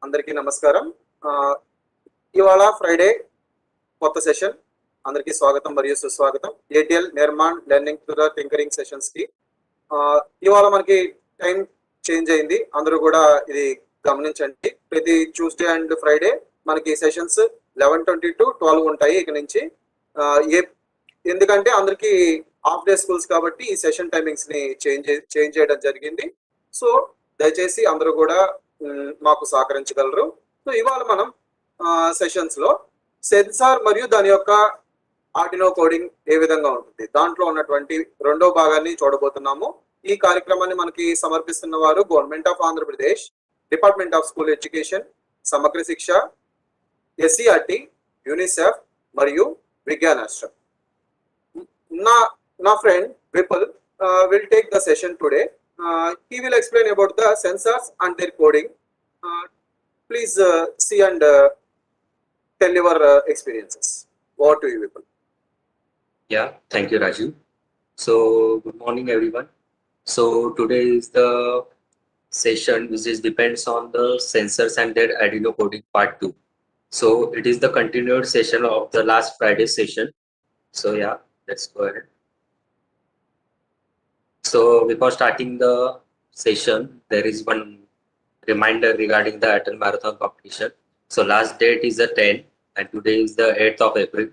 అందరికీ నమస్కారం. ఇవాళ ఫ్రైడే కొత్త సెషన్. అందరికీ స్వాగతం మరియు సుస్వాగతం. ATL Nirman learning to the tinkering sessions కి ఇవాళ మనకి టైం చేంజ్ అయింది. అందరూ కూడా ఇది గమనించండి. ప్రతి ట్యూస్డే అండ్ ఫ్రైడే మనకి సెషన్స్ 11:20 to 12 ఉంటాయి ఇక నుంచి. ఎందుకంటే అందరికీ హాఫ్ డే స్కూల్స్ కాబట్టి ఈ సెషన్ టైమింగ్స్ ని చేంజ్ చేయడం జరిగింది. సో దయచేసి అందరూ కూడా మాకు సహకరించగలరు. సో ఇవాళ మనం సెషన్స్ లో సెన్సార్ మరియు దాని యొక్క ఆర్డినో కోడింగ్ ఏ విధంగా ఉంటుంది దాంట్లో ఉన్నటువంటి రెండో భాగాన్ని చూడబోతున్నాము. ఈ కార్యక్రమాన్ని మనకి సమర్పిస్తున్న వారు government of Andhra Pradesh, department of school education, సమగ్ర శిక్ష, SCRT, యూనిసెఫ్ మరియు విజ్ఞాన్ ఆశ్రమ్. నా friend Vipul will take the session today. He will explain about the sensors and their coding. Please see and tell your experiences. Over to you, Vipul. Yeah, thank you, Raju. So, good morning, everyone. So, today is the session which depends on the sensors and their Arduino coding part 2. So, it is the continued session of the last Friday session. So, yeah, let's go ahead. So before starting the session, there is one reminder regarding the ATL marathon competition. So last date is the 10th and today is the 8th of April.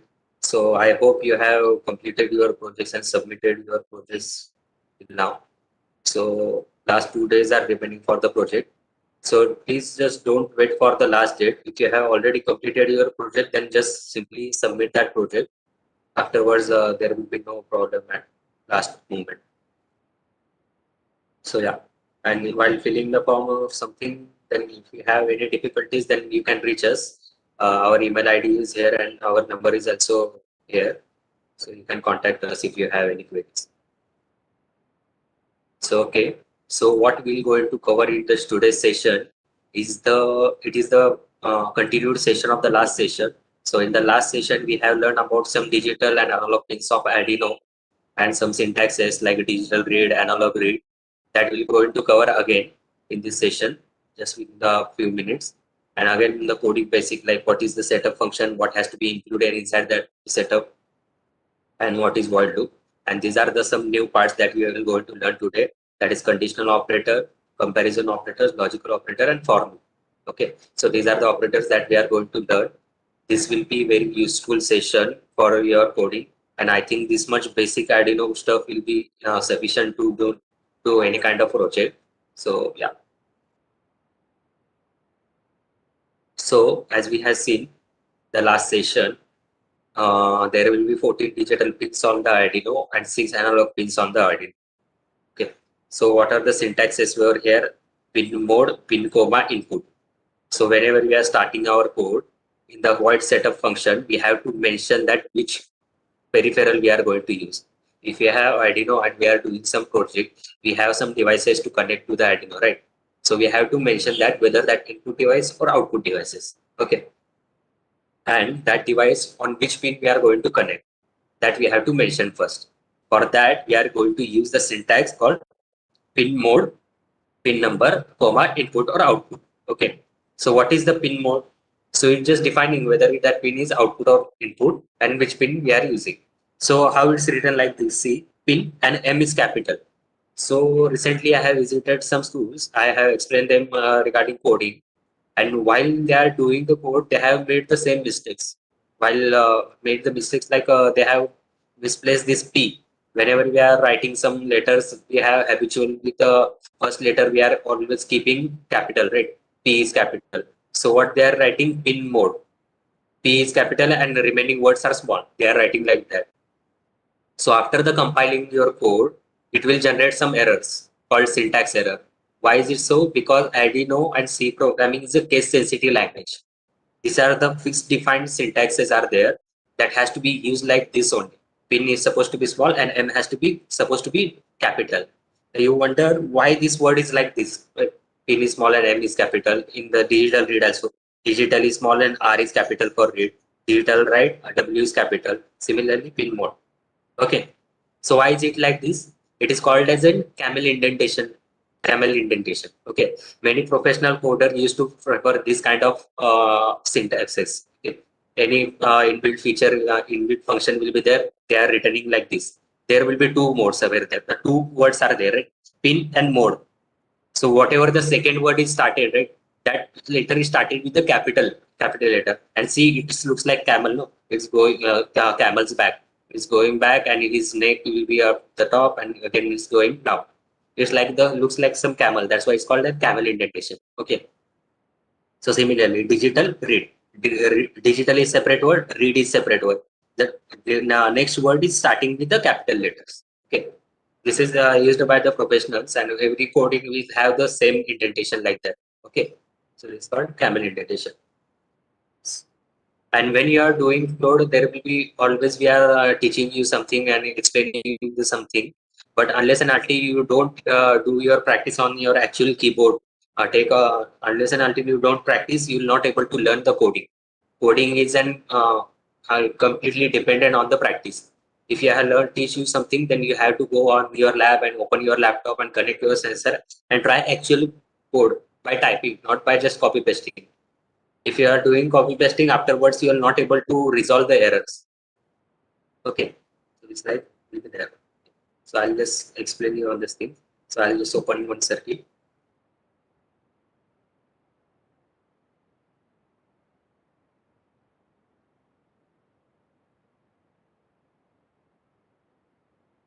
So I hope you have completed your projects and submitted your projects now. So last 2 days are remaining for the project. So please just don't wait for the last date. If you have already completed your project, then just simply submit that project. Afterwards, there will be no problem at last moment. So yeah, and while filling the form of something, then if you have any difficulties, then you can reach us. Our email ID is here and our number is also here. So you can contact us if you have any queries. So okay, so what we're going to cover in this today's session is the continued session of the last session. So in the last session, we have learned about some digital and analog pins of Arduino and some syntaxes like digital read, analog read. That we're going to cover again in this session, just within the few minutes. And again, the coding basic, like what is the setup function, what has to be included inside that setup, and what is void loop. And these are the some new parts that we are going to learn today. That is conditional operator, comparison operators, logical operator, and for loop. Okay, so these are the operators that we are going to learn. This will be very useful session for your coding, and I think this much basic Arduino stuff will be sufficient to do any kind of project. So yeah, so as we have seen the last session, there will be 14 digital pins on the Arduino and 6 analog pins on the Arduino. Okay, so what are the syntaxes were here? Pin mode, pin comma, input. So whenever we are starting our code in the void setup function, we have to mention that which peripheral we are going to use. If you have Arduino and we are doing some project, we have some devices to connect to the Arduino, right? So we have to mention that whether that input device or output devices. Okay, and that device on which pin we are going to connect, that we have to mention first. For that, we are going to use the syntax called pin mode, pin number, comma, input or output. Okay, so what is the pin mode? So it's just defining whether that pin is output or input and which pin we are using. So how it's written like this, see, pin and M is capital. So recently I have visited some schools. I have explained them regarding coding, and while they are doing the code, they have made the same mistakes. While made the mistakes like they have misplaced this P. Whenever we are writing some letters, we have habitually with the first letter we are always keeping capital, right? P is capital. So what they are writing, pin mode, P is capital and the remaining words are small. They are writing like that. So after the compiling your code, it will generate some errors called syntax error. Why is it so? Because Arduino and C programming is a case sensitive language. These are the fixed defined syntaxes are there that has to be used like this only. Pin is supposed to be small and M has to be supposed to be capital. You wonder why this word is like this. Pin is small and M is capital. In the digital read also, digital is small and R is capital for read. Digital write, W is capital. Similarly, pin mode. Okay, so why is it like this? It is called as a camel indentation. camel indentation. Okay, many professional coder used to prefer this kind of syntaxes. Okay. Any inbuilt feature, inbuilt function will be there. They are returning like this. There will be two modes over there. The two words are there, right? Pin and mode. So whatever the second word is started, right? That letter is started with the capital letter. And see, it looks like camel. No, it's going camel's back. It's going back, and his neck will be up the top, and again it's going down. It's like the looks like some camel. That's why it's called a camel indentation. Okay. So similarly, digital read. Digital is separate word. Read is separate word. The next word is starting with the capital letters. Okay. This is used by the professionals, and every coding will have the same indentation like that. Okay. So it's called camel indentation. And when you are doing code, there will be always we are teaching you something and explaining you something. But unless and until you don't do your practice on your actual keyboard, unless and until you don't practice, you will not able to learn the coding. Coding is completely dependent on the practice. If you have learned teach you something, then you have to go on your lab and open your laptop and connect your sensor and try actual code by typing, not by just copy pasting. If you are doing copy pasting afterwards, you are not able to resolve the errors. Okay, so this slide will be there. So I'll just explain you on this thing. So I'll just open one circuit.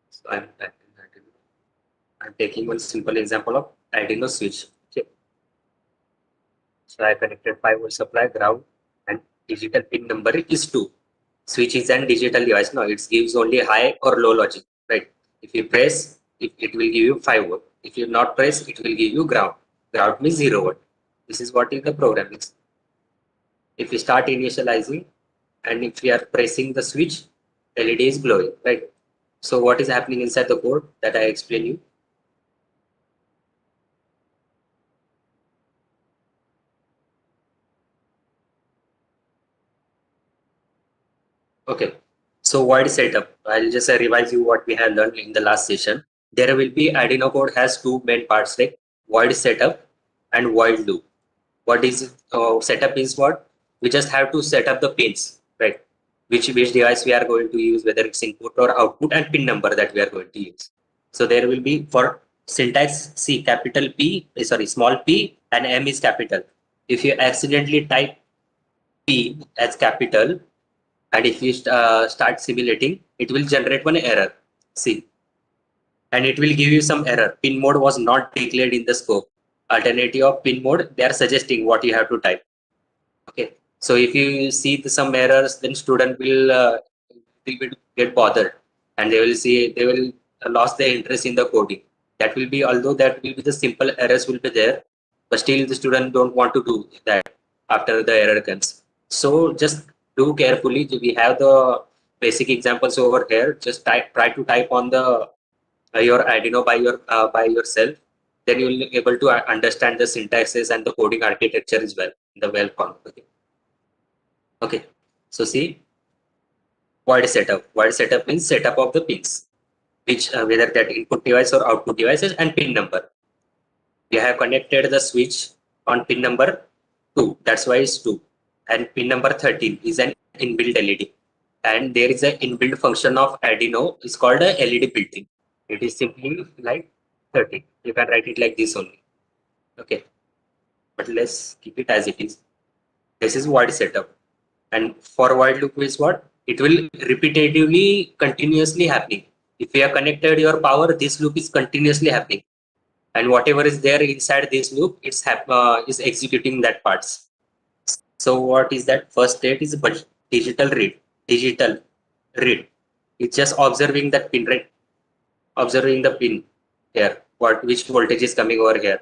So I'm taking one simple example of Arduino switch. Okay. So I connected 5-volt supply, ground, and digital pin number is 2. Switch is an digital device. No, it gives only high or low logic, right? If you press, it will give you 5 volt. If you not press, it will give you ground. Ground means 0 volt. This is what is the program is. If we start initializing, and if we are pressing the switch, LED is glowing, right? So what is happening inside the code that I explain you? Okay, so void setup. I'll just revise you what we have learned in the last session. There will be Arduino code has two main parts like void setup and void loop. What is setup is what? We just have to set up the pins, right? Which device we are going to use, whether it's input or output, and pin number that we are going to use. So there will be for syntax C capital P, small p, and M is capital. If you accidentally type P as capital, and if you start simulating, it will generate one error. See, and it will give you some error. Pin mode was not declared in the scope. Alternative of pin mode, they are suggesting what you have to type. Okay, so if you see some errors, then student will get bothered, and they will lose their interest in the coding. That will be, although that will be the simple errors will be there, but still the student don't want to do that after the error comes. So just do carefully. We have the basic examples over here. Just try to type on the your Arduino by yourself. Then you will be able to understand the syntaxes and the coding architecture as well in the well configured. Okay, so see, void setup. Void setup means setup of the pins, which whether that input device or output devices, and pin number. We have connected the switch on pin number 2. That's why it's 2. And pin number 13 is an inbuilt LED. And there is an inbuilt function of Arduino. It's called a LED built-in. It is simply like 13. You can write it like this only. Okay. But let's keep it as it is. This is void setup. And for void loop is what? It will repetitively, continuously happening. If you have connected your power, this loop is continuously happening. And whatever is there inside this loop, is executing that parts. So what is that? First state is digital read. Digital read. It's just observing that pin, right? Observing the pin here. Which voltage is coming over here.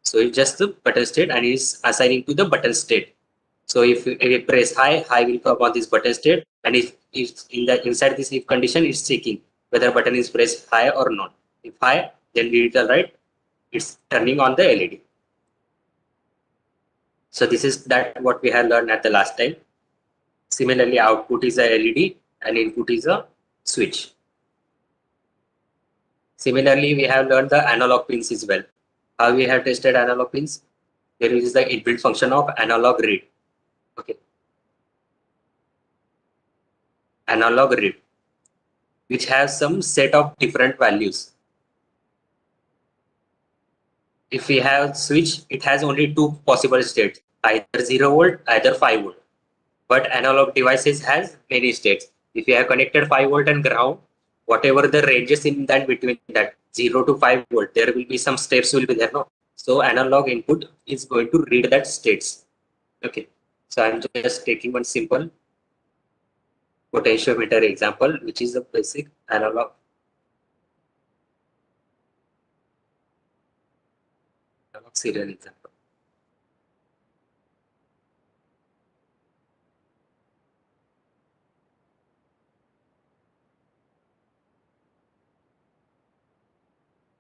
So it's just the button state and is assigning to the button state. So if you press high, high will come on this button state, and if inside this if condition is checking whether button is pressed high or not. If high, then digital right, it's turning on the LED. So this is that what we have learned at the last time. Similarly, output is a LED and input is a switch. Similarly, we have learned the analog pins as well. How we have tested analog pins? There is the inbuilt function of analog read. Okay. Analog read, which has some set of different values. If we have switch, it has only two possible states, either 0 volt, either 5 volt. But analog devices has many states. If you have connected 5 volt and ground, whatever the ranges in that between that 0 to 5 volt, there will be some steps will be there. No? So analog input is going to read that states. Okay. So I'm just taking one simple potentiometer example, which is a basic analog serial example.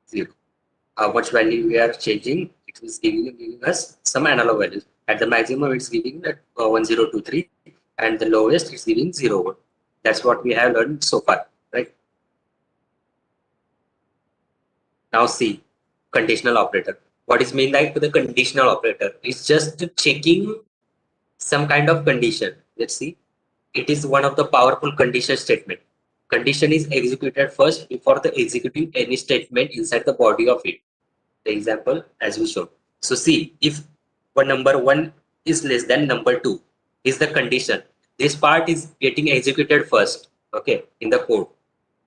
Zero. How much value we are changing, it is giving us some analog values. At the maximum, it's giving that 1023, and the lowest it's giving 0 volt. That's what we have learned so far, right? Now see, conditional operator. What is mean like the conditional operator? It's just checking some kind of condition. Let's see. It is one of the powerful condition statement. Condition is executed first before the executing any statement inside the body of it. The example as we showed. So see, if number 1 is less than number 2 is the condition. This part is getting executed first, okay, in the code.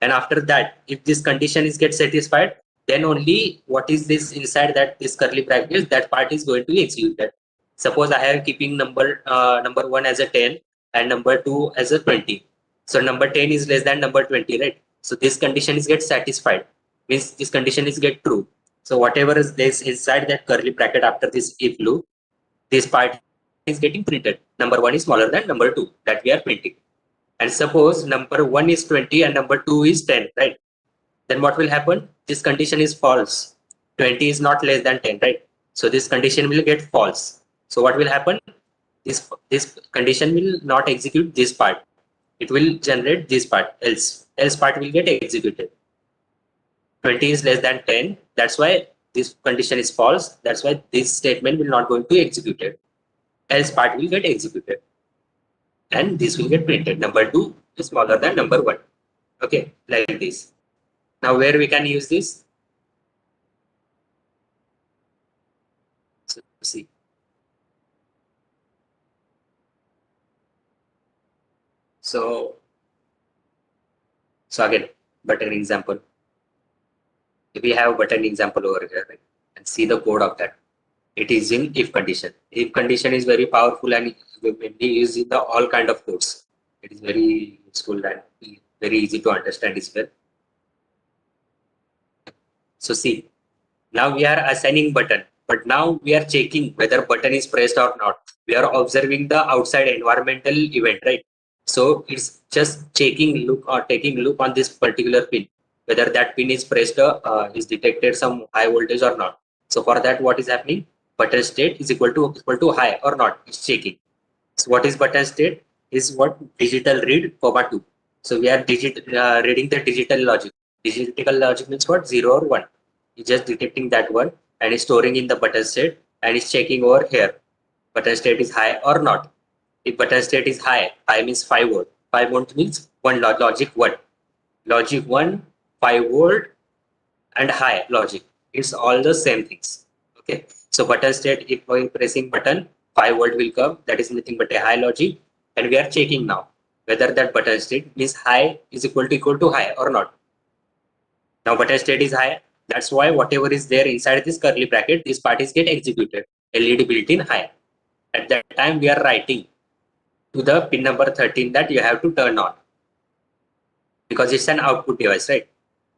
And after that, if this condition is get satisfied, then only what is this inside that this curly brackets, that part is going to be executed. Suppose I am keeping number 1 as a 10 and number 2 as a 20. So number 10 is less than number 20, right? So this condition is get satisfied, means this condition is get true. So whatever is this inside that curly bracket after this if loop, this part is getting printed. Number 1 is smaller than number 2 that we are printing. And suppose number 1 is 20 and number 2 is 10, right? Then what will happen? This condition is false. 20 is not less than 10, right? So this condition will get false. So what will happen? This condition will not execute this part. It will generate this part, else part will get executed. 20 is less than 10. That's why this condition is false. That's why this statement will not going to be executed. Else part will get executed. And this will get printed. Number 2 is smaller than number 1. Okay, like this. Now where we can use this? So, see. So again, button example. If we have button example over here, right? And see the code of that. It is in if condition. If condition is very powerful and mainly used in the all kind of codes. It is very useful and very easy to understand as well. So see, now we are assigning button, but now we are checking whether button is pressed or not. We are observing the outside environmental event, right? So it's just checking look or taking look on this particular pin, whether that pin is pressed, is detected some high voltage or not. So for that, what is happening? Button state is equal to high or not. It's checking. So what is button state? Is what digital read, comma 2. So we are reading the digital logic. Digital logic means what? 0 or 1. It's just detecting that one and is storing in the button state and is checking over here. Button state is high or not. If button state is high, high means 5 volt. 5 volt means one logic 1. Logic 1, 5 volt and high logic. It's all the same things. Okay. So button state, if we pressing button, 5 volt will come. That is nothing but a high logic. And we are checking now whether that button state means high is equal to high or not. Now button state is high. That's why whatever is there inside this curly bracket, this part is get executed. LED built-in high. At that time, we are writing to the pin number 13 that you have to turn on because it's an output device, right?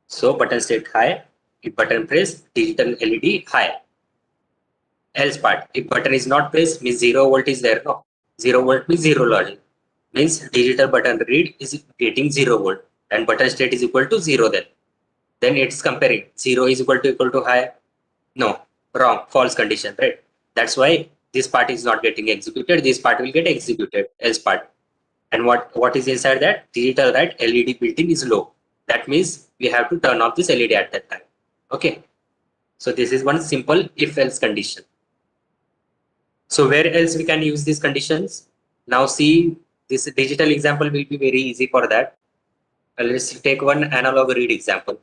So button state high. If button press, digital LED high. Else part, if button is not pressed, means 0 volt is there. No, 0 volt means 0 logic. Means digital button read is getting 0 volt and button state is equal to 0 then. Then it's comparing 0 is equal to high. No, wrong, false condition, right? That's why this part is not getting executed. This part will get executed, else part. And what is inside that? Digital, right? LED built-in is low. That means we have to turn off this LED at that time. Okay. So this is one simple if-else condition. So where else we can use these conditions? Now see, this digital example will be very easy for that. Let's take one analog read example.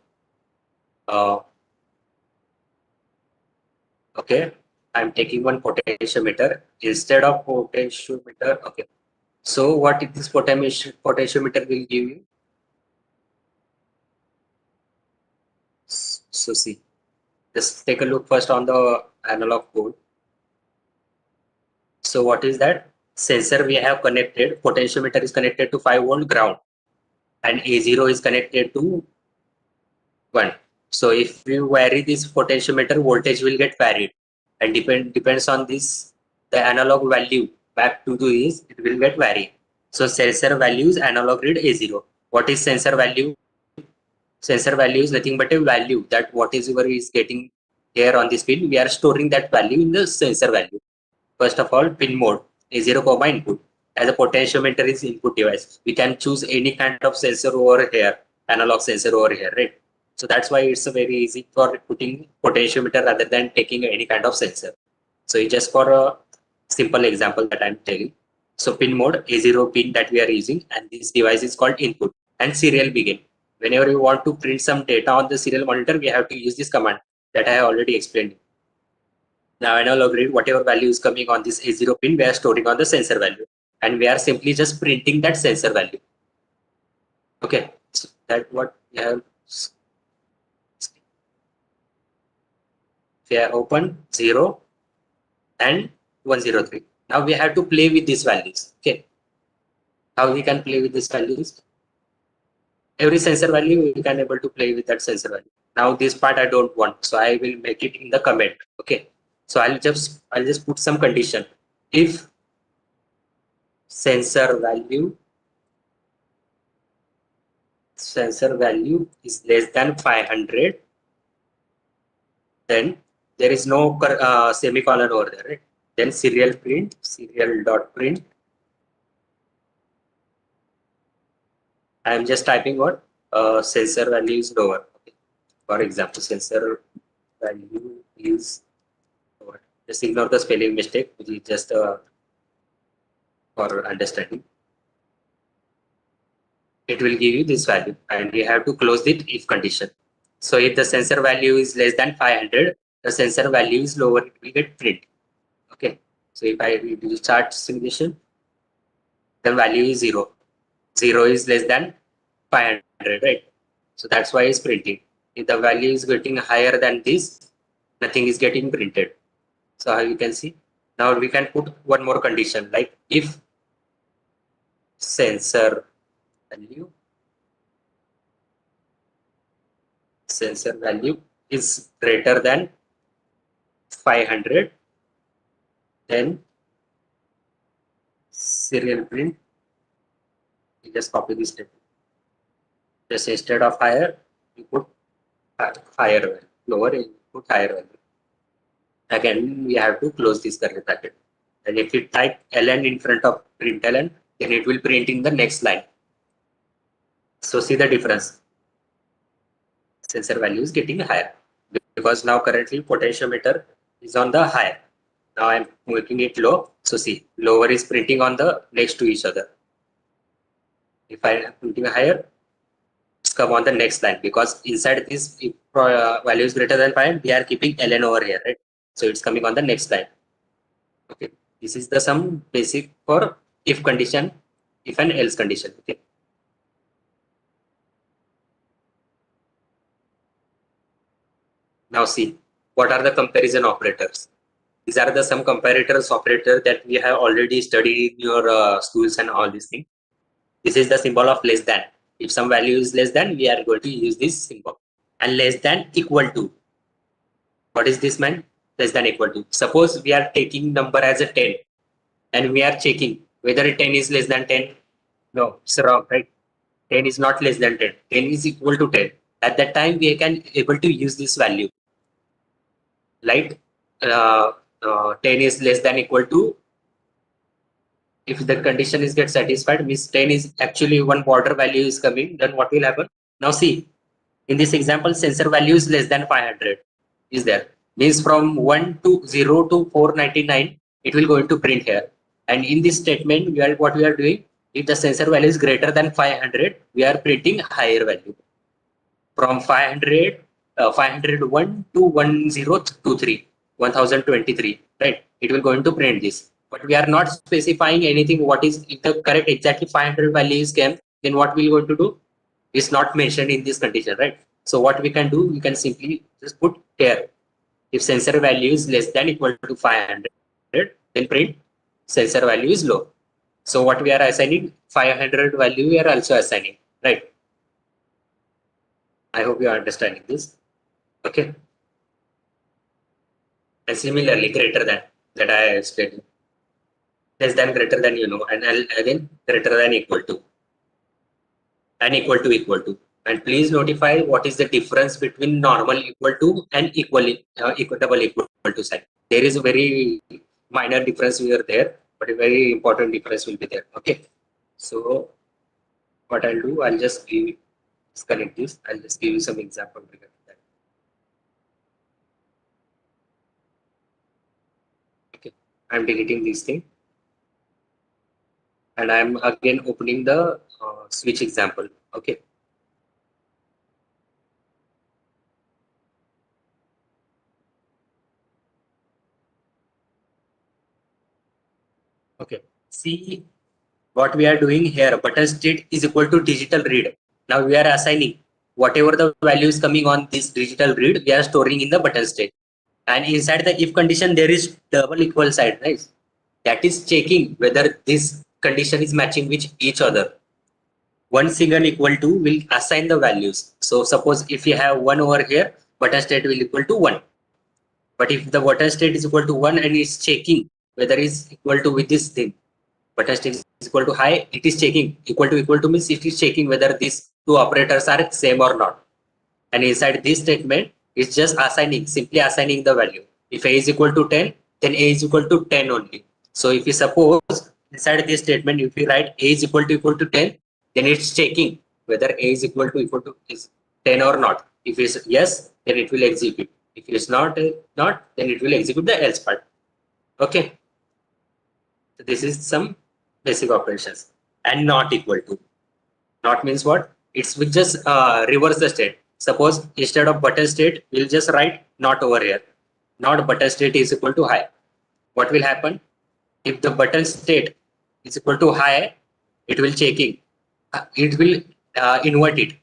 Okay, I'm taking one potentiometer instead of potentiometer. Okay, so what this potentiometer will give you? So see, just take a look first on the analog code. So what is that? Sensor we have connected, potentiometer is connected to 5 volt ground and A0 is connected to 1. So if you vary this potentiometer, voltage will get varied and depends on this, the analog value back to this, it will get varied. So sensor value is analog read A0. What is sensor value? Sensor value is nothing but a value that whatever is getting here on this pin, we are storing that value in the sensor value. First of all, pin mode A0 comma input. As a potentiometer is input device, we can choose any kind of sensor over here, analog sensor over here, right? So that's why it's very easy for putting potentiometer rather than taking any kind of sensor. So it's just for a simple example that I'm telling. So pin mode A0 pin that we are using, and this device is called input, and serial begin. Whenever you want to print some data on the serial monitor, we have to use this command that I have already explained. Now analog read, whatever value is coming on this A0 pin, we are storing on the sensor value, and we are simply just printing that sensor value. Okay, so that what we have. We have open 0 and 103. Now we have to play with these values. Okay, how we can play with these values? Every sensor value we can able to play with that sensor value. Now this part I don't want, so I will make it in the comment. Okay, so I'll just put some condition. If sensor value is less than 500, then there is no semicolon over there, right? Then serial dot print. I am just typing what sensor value is lower. Okay. For example, sensor value is lower. Just ignore the spelling mistake, which is just for understanding. It will give you this value, and you have to close it if condition. So if the sensor value is less than 500, the sensor value is lower, it will get print. Okay. So if I do start simulation, the value is 0. 0 is less than 500, right? So that's why it's printing. If the value is getting higher than this, nothing is getting printed. So how you can see, now we can put one more condition, like if sensor value is greater than 500, then serial print. You just copy this step. Just instead of higher, you put higher value. Lower, you put higher value. Again, we have to close this curly bracket. And if you type ln in front of println, then it will print in the next line. So see the difference. Sensor value is getting higher because now currently potentiometer is on the higher. Now I'm making it low. So see, lower is printing on the next to each other. If I am printing higher, it's come on the next line, because inside this, if value is greater than 5, we are keeping ln over here, right? So it's coming on the next line. Okay, this is the some basic for if condition, if and else condition. Okay. Now see, what are the comparison operators? These are the some comparators operator that we have already studied in your schools and all these things. This is the symbol of less than. If some value is less than, we are going to use this symbol. And less than equal to. What is this meant? Less than equal to. Suppose we are taking number as a 10 and we are checking whether 10 is less than 10. No, it's wrong, right? 10 is not less than 10. 10 is equal to 10. At that time, we can able to use this value. Like 10 is less than equal to, if the condition is get satisfied, means 10 is actually one border value is coming, then what will happen? Now see, in this example, sensor value is less than 500. is there. Means from 1 to 0 to 499, it will going to print here. And in this statement, what we are doing, if the sensor value is greater than 500, we are printing higher value. From 500, 501 to 1023, 1023, right? It will going to print this. But we are not specifying anything. What is, if the correct exactly 500 value is came, then what we going to do is not mentioned in this condition, right? So what we can do, we can simply just put here. If sensor value is less than equal to 500, then print sensor value is low. So what we are assigning, 500 value we are also assigning, right? I hope you are understanding this. Okay. And similarly, greater than, that I stated. Less than, greater than, and again greater than, equal to, and equal to, equal to. And please notify what is the difference between normal equal to and double equal to sign. There is a very minor difference here there, but a very important difference will be there. Okay. So what I'll do, I'll just disconnect this. I'll just give you some example regarding that. Okay. I'm deleting this thing. And I'm again opening the switch example. Okay. Okay. See what we are doing here. Button state is equal to digital read. Now we are assigning whatever the value is coming on this digital read, we are storing in the button state. And inside the if condition, there is double equal sign, right? That is checking whether this condition is matching with each other. One single equal to will assign the values. So suppose if you have 1 over here, button state will equal to 1. But if the button state is equal to 1 and it's checking whether is equal to with this thing, button state is equal to high, it is checking equal to means it is checking whether these two operators are same or not. And inside this statement, it's just assigning, simply assigning the value. If A is equal to 10, then A is equal to 10 only. So if you suppose inside this statement, if you write A is equal to 10, then it's checking whether A is equal to is 10 or not. If it's yes, then it will execute. If it's not, then it will execute the else part. Okay. So this is some basic operations. And not equal to. Not means what? It's will just reverse the state. Suppose instead of button state, we'll just write not over here. Not button state is equal to high. What will happen? If the button state is equal to high, it will checking. It will invert it.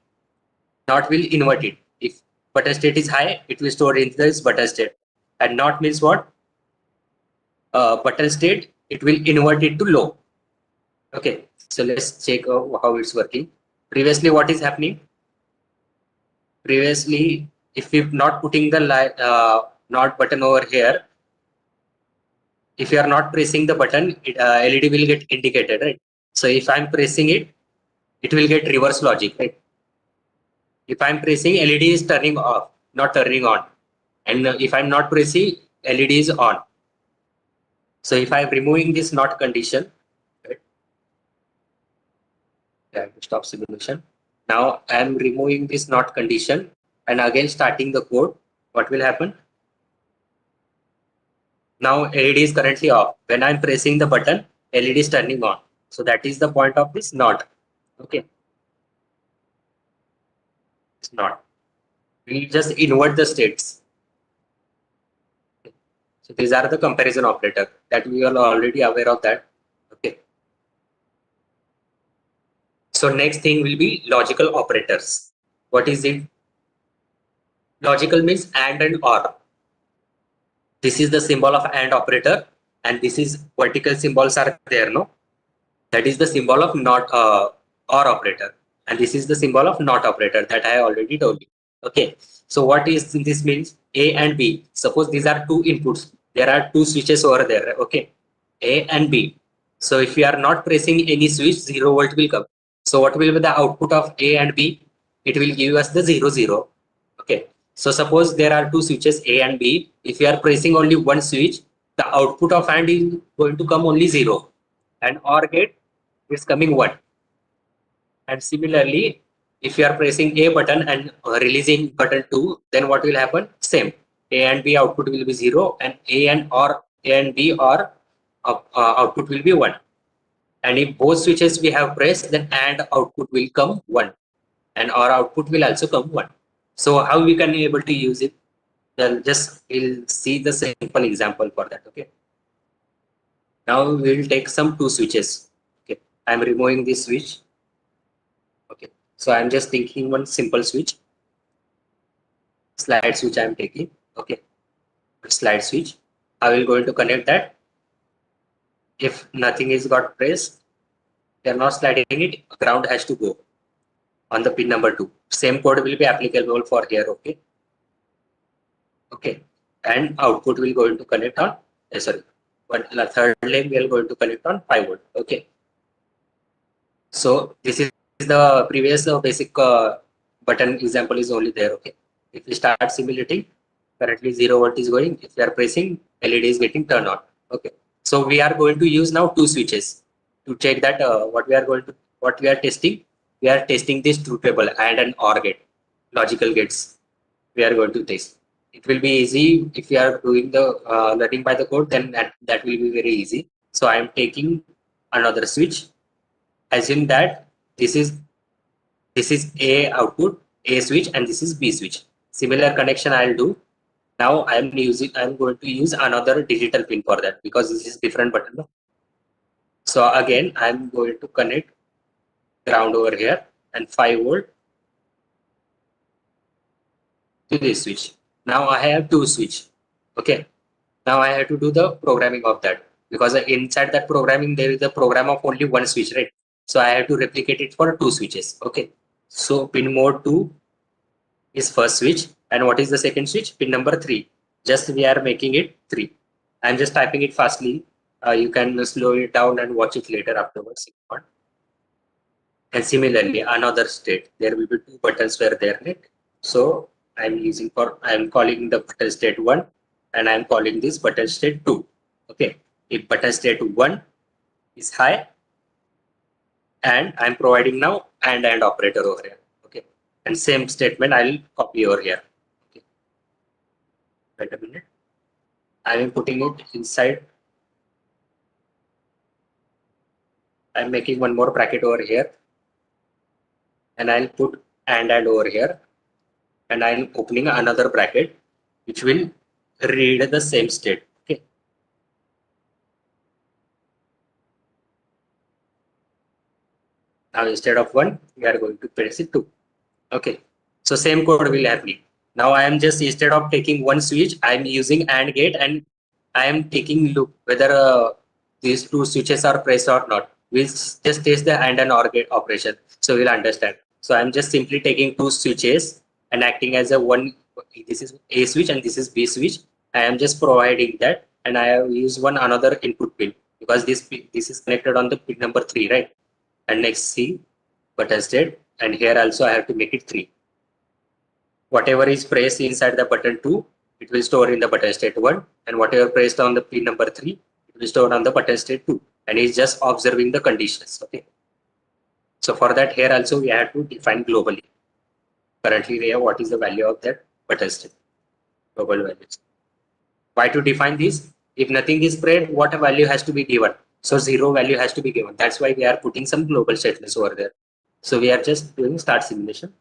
Not will invert it. If button state is high, it will store in this button state. And not means what? Button state, it will invert it to low. Okay. So let's check how it's working. Previously, what is happening? Previously, if we're not putting the not button over here, if you are not pressing the button, LED will get indicated, right? So if I'm pressing it, it will get reverse logic, right? If I'm pressing, LED is turning off, not turning on. And if I'm not pressing, LED is on. So if I'm removing this not condition, right? Yeah, stop simulation. Now I'm removing this not condition and again starting the code. What will happen? Now LED is currently off. When I'm pressing the button, LED is turning on. So that is the point of this not. Okay. It's not. We just invert the states. So these are the comparison operator that we are already aware of that. Okay. So next thing will be logical operators. What is it? Logical means and or. This is the symbol of AND operator, and this is vertical symbols are there, no? That is the symbol of not or operator, and this is the symbol of not operator that I already told you. Okay. So what is this means? A and B. Suppose these are two inputs. There are two switches over there. Okay. A and B. So if we are not pressing any switch, 0 volt will come. So what will be the output of A and B? It will give us the 0 0. Okay. So suppose there are two switches A and B. If you are pressing only one switch, the output of AND is going to come only 0, and OR gate is coming 1. And similarly, if you are pressing A button and releasing button 2, then what will happen? Same. A and B output will be 0, and A and B or output will be 1. And if both switches we have pressed, then AND output will come 1, and OR output will also come 1. So how we can be able to use it? Then just we'll see the simple example for that. Okay. Now we will take some 2 switches. Okay. I'm removing this switch. Okay. So I'm just taking one simple switch. Slide switch I'm taking. Okay. Slide switch. I will going to connect that. If nothing is got pressed, they are not sliding it, ground has to go on the pin number 2. Same code will be applicable for here. Okay. Okay. And output will going to connect on, sorry, but the third leg we are going to connect on 5 volt. Okay. So this is the previous basic button example is only there. Okay. If we start simulating, currently 0 volt is going. If we are pressing, LED is getting turned on. Okay. So we are going to use now 2 switches to check that what we are testing. We are testing this truth table and an OR gate, logical gates. We are going to test. It will be easy if we are doing the learning by the code. Then that will be very easy. So I am taking another switch. Assume that this is A output, A switch, and this is B switch. Similar connection I'll do. Now I'm going to use another digital pin for that because this is different button. So again, I'm going to connect ground over here and 5 volt to this switch. Now I have 2 switch. Okay. Now I have to do the programming of that because inside that programming there is a program of only 1 switch, right? So I have to replicate it for 2 switches. Okay. So pin mode 2 is first switch, and what is the second switch? Pin number 3. Just we are making it 3. I'm just typing it fastly. You can slow it down and watch it later afterwards. And similarly, another state, there will be 2 buttons were there, right? So I'm calling the button state 1, and I'm calling this button state 2. Okay. If button state 1 is high, and I'm providing now and operator over here. Okay. And same statement I'll copy over here. Okay. Wait a minute. I am putting it inside. I'm making one more bracket over here, and I'll put and over here, and I'm opening another bracket which will read the same state. Okay. Now instead of 1, we are going to press it 2. Okay. So same code will happen. Now I am just, instead of taking 1 switch, I am using AND gate, and I am taking look whether these 2 switches are pressed or not. We'll just test the AND and OR gate operation, so we'll understand. So I'm just simply taking 2 switches and acting as a one. This is A switch and this is B switch. I am just providing that, and I have used one another input pin because this is connected on the pin number 3, right? And next C button state, and here also I have to make it 3. Whatever is pressed inside the button 2, it will store in the button state 1, and whatever pressed on the pin number 3, it will store on the button state 2, and it's just observing the conditions. Okay. So for that, here also we have to define globally. Currently we have what is the value of that button state, global values. Why to define this? If nothing is pressed, what value has to be given? So 0 value has to be given. That's why we are putting some global statements over there. So we are just doing start simulation.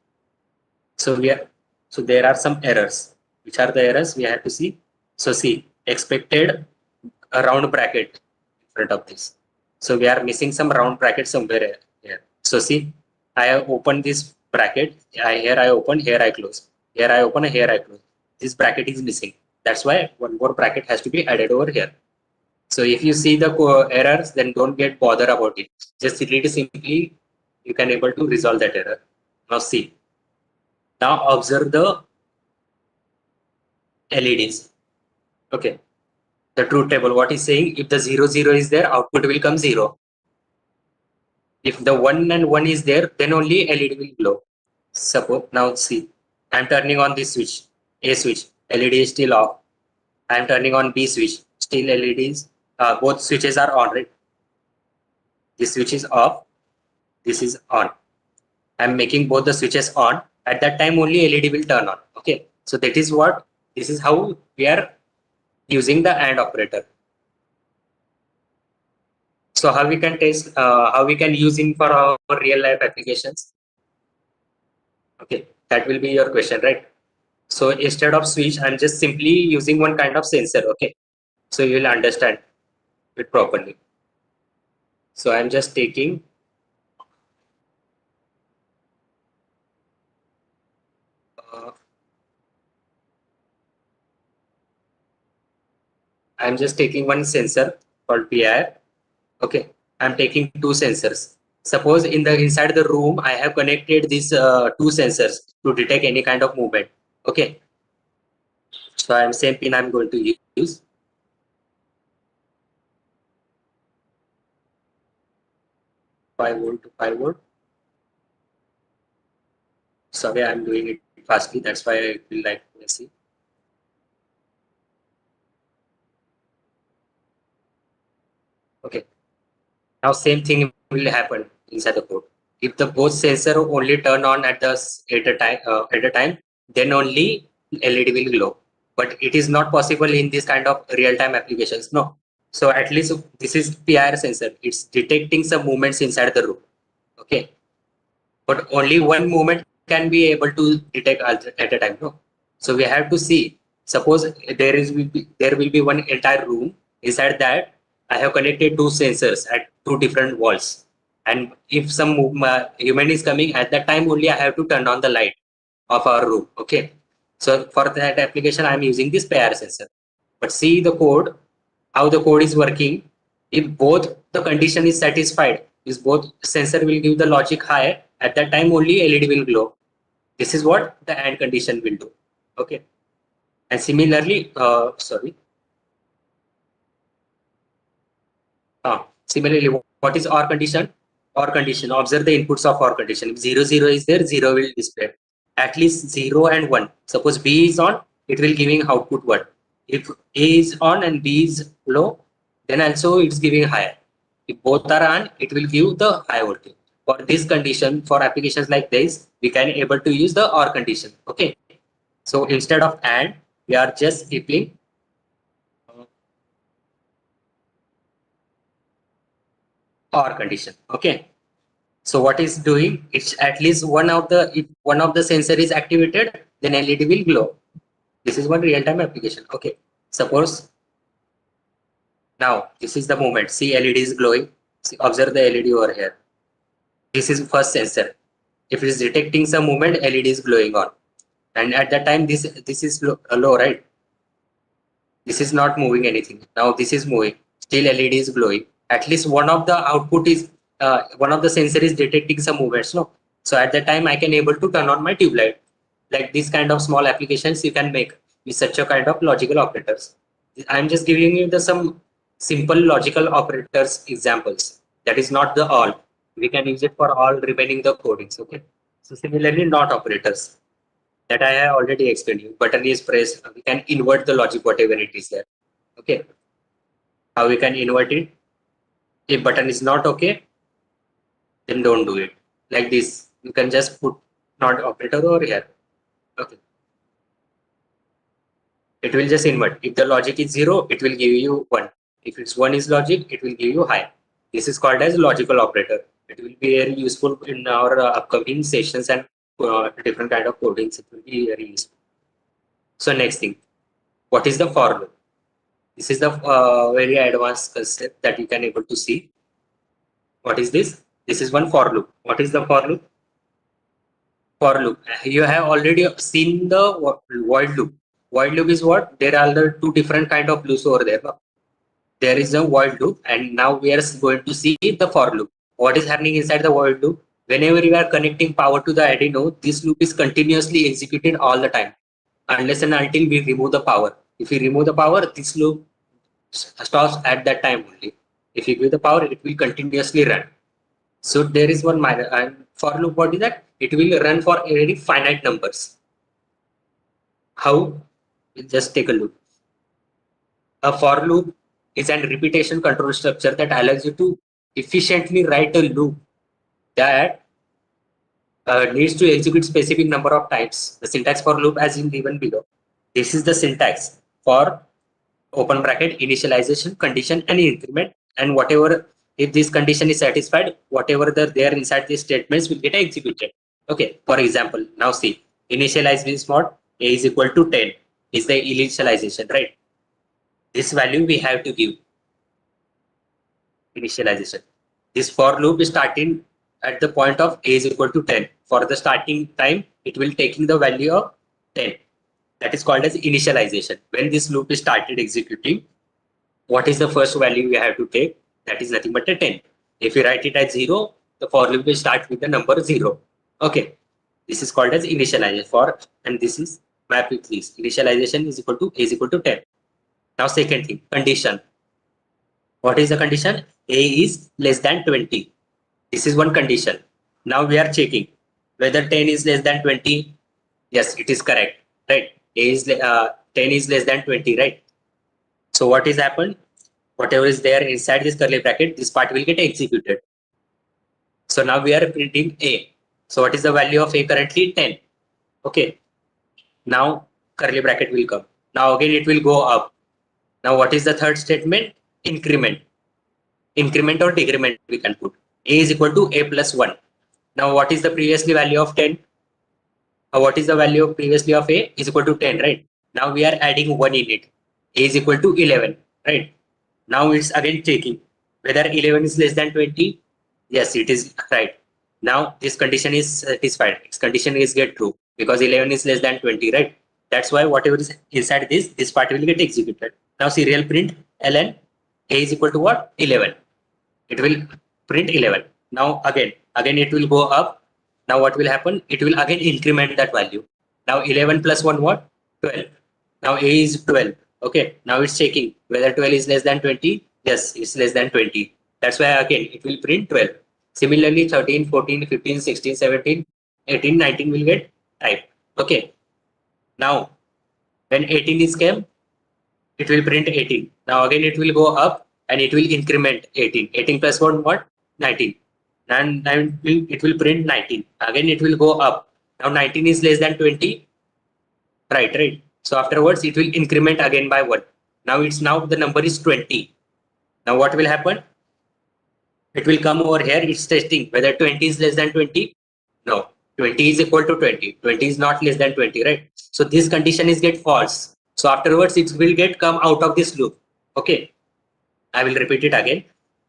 So there are some errors. Which are the errors we have to see? So see, expected a round bracket in front of this. So we are missing some round bracket somewhere here. So see, I have opened this bracket. Here I open, here I close. Here I open, here I close. This bracket is missing. That's why one more bracket has to be added over here. So if you see the errors, then don't get bothered about it. Just read simply, you can able to resolve that error. Now see. Now observe the LEDs. Okay. The truth table, what is saying? If the 0, 0 is there, output will come 0. If the 1 and 1 is there, then only LED will glow. Suppose, now see, I'm turning on this switch, A switch, LED is still off. I'm turning on B switch, still LEDs, both switches are on, right? This switch is off, this is on. I'm making both the switches on. At that time only LED will turn on. Okay. So that is what This is how we are using the AND operator. So how we can test, how we can use it for our real life applications? Okay, that will be your question, right? So instead of switch, I'm just simply using one kind of sensor. Okay, so you will understand it properly. So I'm just taking I'm just taking one sensor called PIR. Okay, I'm taking two sensors. Suppose in the inside the room, I have connected these two sensors to detect any kind of movement. Okay, so I'm same pin I'm going to use. 5 volt to 5 volt. Sorry, I'm doing it fastly. That's why I feel like messy. Okay. Now same thing will happen inside the code. If the both sensor only turn on at a time, then only LED will glow. But it is not possible in this kind of real-time applications. No. So at least this is PIR sensor. It's detecting some movements inside the room. Okay. But only one movement can be able to detect at a time. No. So we have to see. Suppose there will be one entire room. Inside that, I have connected two sensors at two different walls. And if some human is coming at that time only, I have to turn on the light of our room. Okay. So for that application, I'm using this pair sensor. But see the code, how the code is working. If both the condition is satisfied, is both sensor will give the logic high, at that time only LED will glow. This is what the AND condition will do. Okay. And similarly, similarly, what is OR condition? OR condition, observe the inputs of OR condition. If 0, 0 is there, 0 will display. At least 0 and 1. Suppose B is on, it will giving output 1. If A is on and B is low, then also it's giving higher. If both are on, it will give the high voltage. For this condition, for applications like this, we can able to use the OR condition. Okay. So instead of AND, we are just keeping OR condition. Okay. So what is doing? It's at least one of the, if one of the sensor is activated, then LED will glow. This is one real-time application. Okay. Suppose now this is the moment. See, LED is glowing. See, observe the LED over here. This is first sensor. If it is detecting some movement, LED is glowing on. And at that time, this is low, right? This is not moving anything. Now this is moving. Still LED is glowing. At least one of the output is one of the sensor is detecting some movements. No. So at that time I can able to turn on my tube light. Like this kind of small applications you can make with such a kind of logical operators. I'm just giving you the some simple logical operators examples. That is not the all. We can use it for all remaining the codings. Okay. So similarly, not operators that I have already explained you. Button is pressed, we can invert the logic, whatever it is there. Okay. How we can invert it? If button is not okay, then don't do it. Like this, you can just put not operator over here. Okay. It will just invert. If the logic is 0, it will give you 1. If it's 1 is logic, it will give you high. This is called as logical operator. It will be very useful in our upcoming sessions and different kind of codings. It will be very useful. So next thing, what is the for loop? This is the very advanced concept that you can able to see. What is this? This is one for loop. What is the for loop? For loop. You have already seen the void loop. Void loop is what? There are the two different kind of loops over there. No? There is a void loop, and now we are going to see the for loop. What is happening inside the void loop? Whenever you are connecting power to the Arduino, this loop is continuously executed all the time, unless and until we remove the power. If we remove the power, this loop stops at that time only. If you give the power, it will continuously run. So there is one minor and for loop. What is that? It will run for very finite numbers. How? Just take a look. A for loop is an repetition control structure that allows you to efficiently write a loop that needs to execute specific number of times. The syntax for loop as in given below. This is the syntax for open bracket initialization, condition, and increment, and whatever, if this condition is satisfied, whatever there inside these statements will get executed. Okay, for example, now see, initialize means what? A is equal to 10 is the initialization, right? This value we have to give initialization. This for loop is starting at the point of A is equal to 10. For the starting time, it will taking the value of 10. That is called as initialization. When this loop is started executing, what is the first value we have to take? That is nothing but a 10. If you write it as 0, the for loop will start with the number 0. Okay, this is called as initialization for, and this is map with this. Initialization is equal to A is equal to 10. Now second thing, condition. What is the condition? A is less than 20. This is one condition. Now we are checking whether 10 is less than 20. Yes, it is correct, right? A is 10 is less than 20, right? So what is happened? Whatever is there inside this curly bracket, this part will get executed. So now we are printing A. So what is the value of A currently? 10. Okay. Now curly bracket will come. Now again it will go up. Now what is the third statement? Increment. Increment or decrement we can put. A is equal to A plus 1. Now what is the previously value of 10? What is the value of previously of A is equal to 10, right? Now we are adding 1 in it. A is equal to 11, right? Now it's again checking whether 11 is less than 20. Yes, it is right. Now this condition is satisfied. Its condition is get true because 11 is less than 20, right? That's why whatever is inside this part will get executed. Now serial print ln A is equal to what? 11. It will print 11. Now again it will go up. Now what will happen? It will again increment that value. Now 11 plus 1 what? 12. Now A is 12. Okay. Now it's checking whether 12 is less than 20. Yes, it's less than 20. That's why again it will print 12. Similarly 13, 14, 15, 16, 17, 18, 19 will get typed. Okay. Now when 18 is came, it will print 18. Now again it will go up and it will increment 18. 18 plus 1 what? 19. And it will print 19. Again it will go up. Now 19 is less than 20. Right. So afterwards it will increment again by 1. Now the number is 20. Now what will happen? It will come over here. It's testing whether 20 is less than 20. No, 20 is equal to 20. 20 is not less than 20, right? So this condition is get false. So afterwards it will get come out of this loop. Okay. I will repeat it again.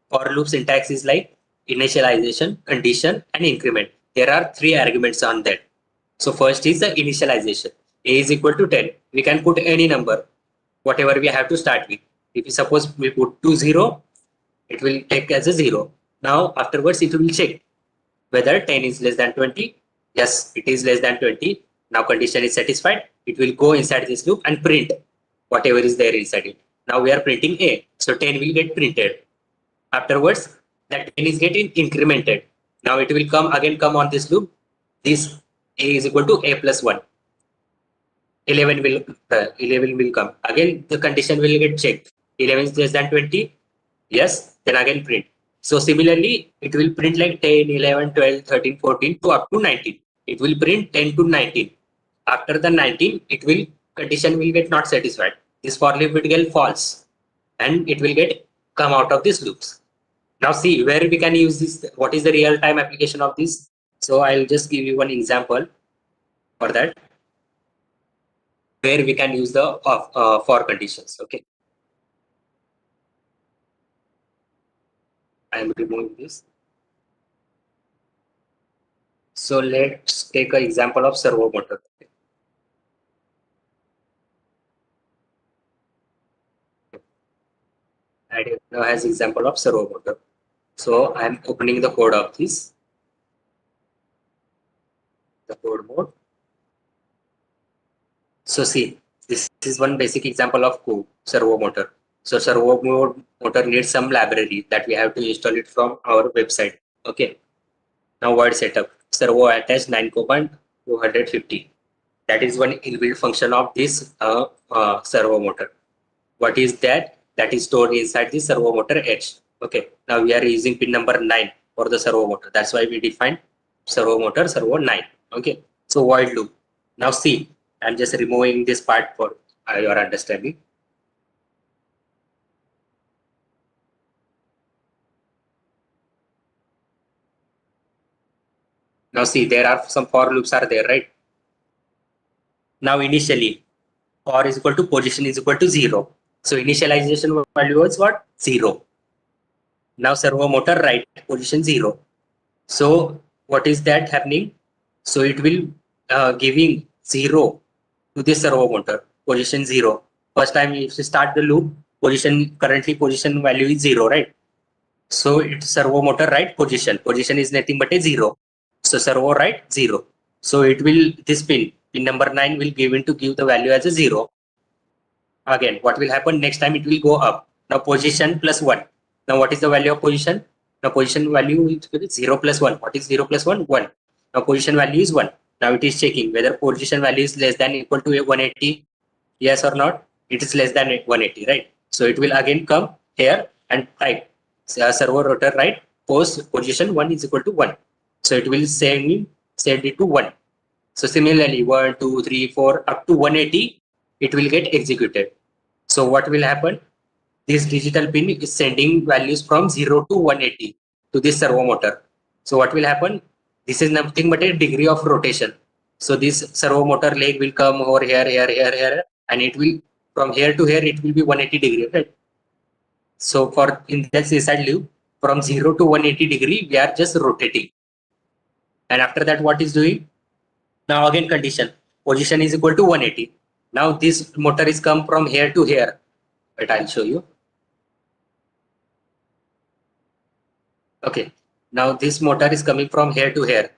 For loop syntax is like initialization, condition, and increment. There are 3 arguments on that. So first is the initialization. A is equal to 10. We can put any number, whatever we have to start with. If we suppose we put 20, it will take as a 0. Now afterwards it will check whether 10 is less than 20. Yes, it is less than 20. Now condition is satisfied. It will go inside this loop and print whatever is there inside it. Now we are printing A. So 10 will get printed. Afterwards, that 10 is getting incremented. Now it will come on this loop. This A is equal to A plus 1. 11 will come. Again, the condition will get checked. 11 is less than 20. Yes, then again print. So similarly, it will print like 10, 11, 12, 13, 14 to up to 19. It will print 10 to 19. After the 19, condition will get not satisfied. This for loop will get false and it will get come out of these loops. Now see where we can use this. What is the real time application of this? So I'll just give you one example for that, where we can use the for conditions. Okay. I'm removing this. So let's take an example of servo motor. Arduino has example of servo motor. So I'm opening the code of this. The code mode. So see, this is one basic example of code, servo motor. So servo motor needs some library that we have to install it from our website. Okay. Now word setup. Servo attached 9.250. That is one inbuilt function of this servo motor. What is that? That is stored inside the servo motor H. Okay. Now we are using pin number 9 for the servo motor. That's why we define servo motor servo 9. Okay. So void loop. Now see, I'm just removing this part for your understanding. Now see, there are some for loops are there, right? Now initially, for is equal to position is equal to 0. So initialization value was what? 0. Now servo motor right, position 0. So what is that happening? So it will giving 0 to this servo motor, position 0. First time if you start the loop, currently position value is 0, right? So it's servo motor right position. Position is nothing but a 0. So servo right 0. So it will, this pin number 9 will give the value as a 0. Again, what will happen next time? It will go up. Now position plus 1. Now what is the value of position? Now position value is 0 plus 1. What is 0 plus 1? 1. Now position value is 1. Now it is checking whether position value is less than equal to 180. Yes or not? It is less than 180, right? So it will again come here and type servo rotor right post position 1 is equal to 1. So it will send it to 1. So similarly 1, 2, 3, 4 up to 180 it will get executed. So what will happen? This digital pin is sending values from 0 to 180 to this servo motor. So what will happen? This is nothing but a degree of rotation. So this servo motor leg will come over here, and it will from here to here it will be 180 degree, right? So for in this inside loop from 0 to 180 degree we are just rotating. And after that what is doing? Now again condition position is equal to 180. Now this motor is come from here to here. But I'll show you. Okay. Now this motor is coming from here to here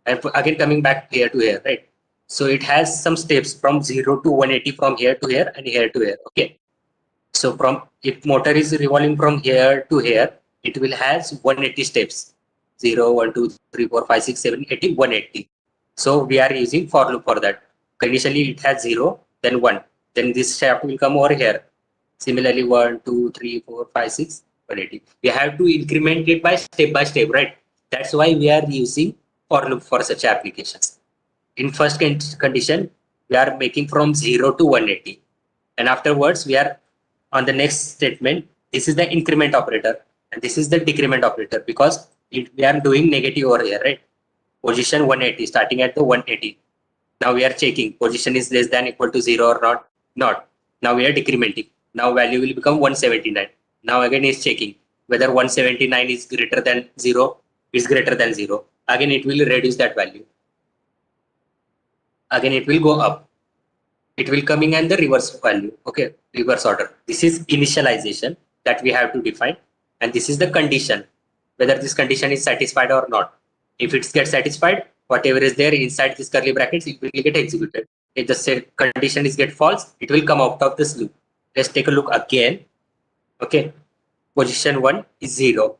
and again coming back here to here, right? So it has some steps from 0 to 180 from here to here and here to here. Okay. So from if motor is revolving from here to here, it will has 180 steps. 0, 1, 2, 3, 4, 5, 6, 7, 80, 180. So we are using for loop for that. Initially it has 0, then 1. Then this shaft will come over here. Similarly 1, 2, 3, 4, 5, 6, 180. We have to increment it by step, right? That's why we are using for loop for such applications. In first condition, we are making from 0 to 180. And afterwards, we are on the next statement. This is the increment operator and this is the decrement operator because we are doing negative over here, right? Position 180, starting at the 180. Now we are checking position is less than equal to 0 or not. Not. Now we are decrementing. Now value will become 179. Now again is checking whether 179 is greater than 0, is greater than 0. Again it will reduce that value. Again it will go up. It will coming in the reverse value. Okay, reverse order. This is initialization that we have to define, and this is the condition, whether this condition is satisfied or not. If it gets satisfied, whatever is there inside this curly brackets, it will get executed. If the condition is get false, it will come out of this loop. Let's take a look again. Okay, position 1 is 0.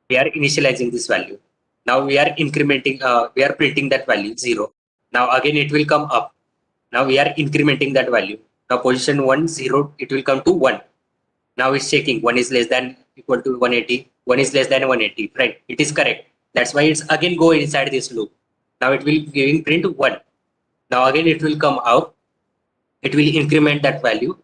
We are initializing this value. Now we are incrementing, we are printing that value 0. Now again it will come up. Now we are incrementing that value. Now position 1, 0, it will come to 1. Now it's checking 1 is less than equal to 180. 1 is less than 180, right? It is correct. That's why it's again go inside this loop. Now it will giving print 1. Now again it will come out. It will increment that value.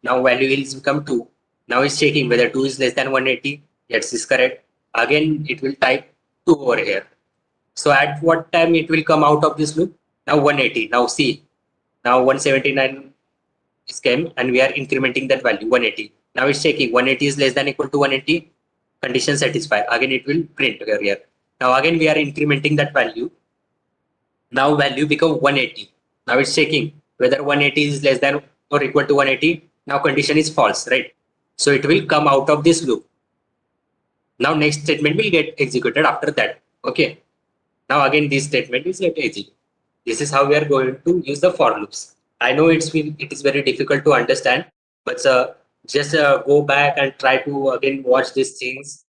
Now value is become 2. Now it's checking whether 2 is less than 180. Yes, is correct. Again it will type 2 over here. So at what time it will come out of this loop? Now 180. Now see. Now 179 is came and we are incrementing that value 180. Now it's checking 180 is less than equal to 180. Condition satisfied. Again it will print here. Now again we are incrementing that value. Now value become 180. Now it's checking whether 180 is less than or equal to 180. Now condition is false, right? So it will come out of this loop. Now next statement will get executed after that. Okay. Now again this statement is get executed. This is how we are going to use the for loops. I know it is very difficult to understand, but just go back and try to again watch these things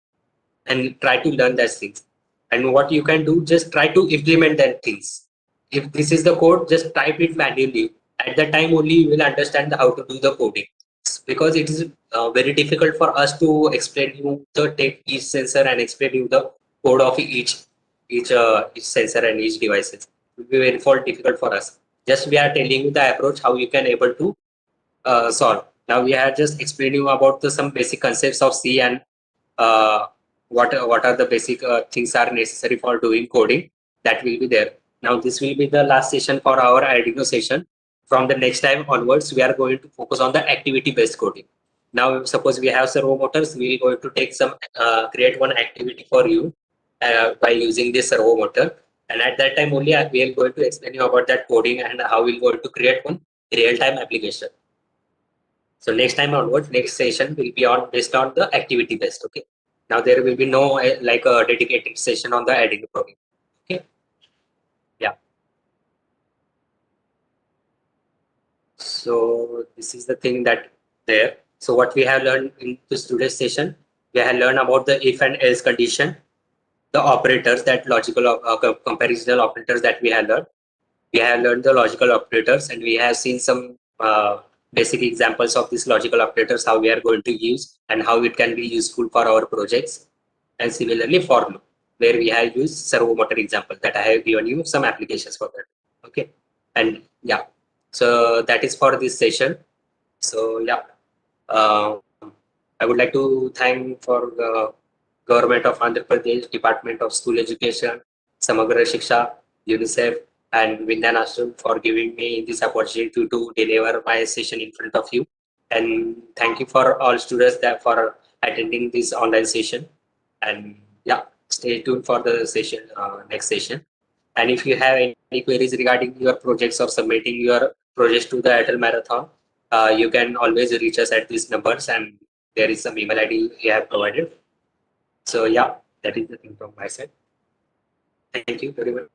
and try to learn those things. And what you can do, just try to implement that things. If this is the code, just type it manually. At that time only you will understand how to do the coding. Because it is very difficult for us to explain you take each sensor and explain you the code of each sensor and each devices. will be very difficult for us. Just we are telling you the approach how you can able to solve. Now we are just explaining you about some basic concepts of C and what are the basic things are necessary for doing coding. That will be there. Now this will be the last session for our Arduino session. From the next time onwards, we are going to focus on the activity-based coding. Now, suppose we have servo motors, we are going to take some create one activity for you by using this servo motor. And at that time only, we are going to explain you about that coding and how we are going to create one real-time application. So next time onwards, next session will be on based on the activity based. Okay. Now there will be no like a dedicated session on the Arduino programming. Okay. Yeah. So this is the thing that there. So what we have learned in this today's session, we have learned about the if and else condition, the operators, that logical comparational operators that we have learned. We have learned the logical operators, and we have seen some basic examples of these logical operators, how we are going to use and how it can be useful for our projects. And similarly for loop, where we have used servo motor example that I have given you some applications for that. Okay. And yeah, so that is for this session. So yeah, I would like to thank for the Government of Andhra Pradesh, Department of School Education, Samagra Shiksha, UNICEF, and Vigyan Ashram for giving me this opportunity to deliver my session in front of you. And thank you for all students that for attending this online session. And yeah, stay tuned for the session, next session. And if you have any queries regarding your projects or submitting your projects to the ATL Marathon, you can always reach us at these numbers, and there is some email ID we have provided. So yeah, that is the thing from my side. Thank you very much.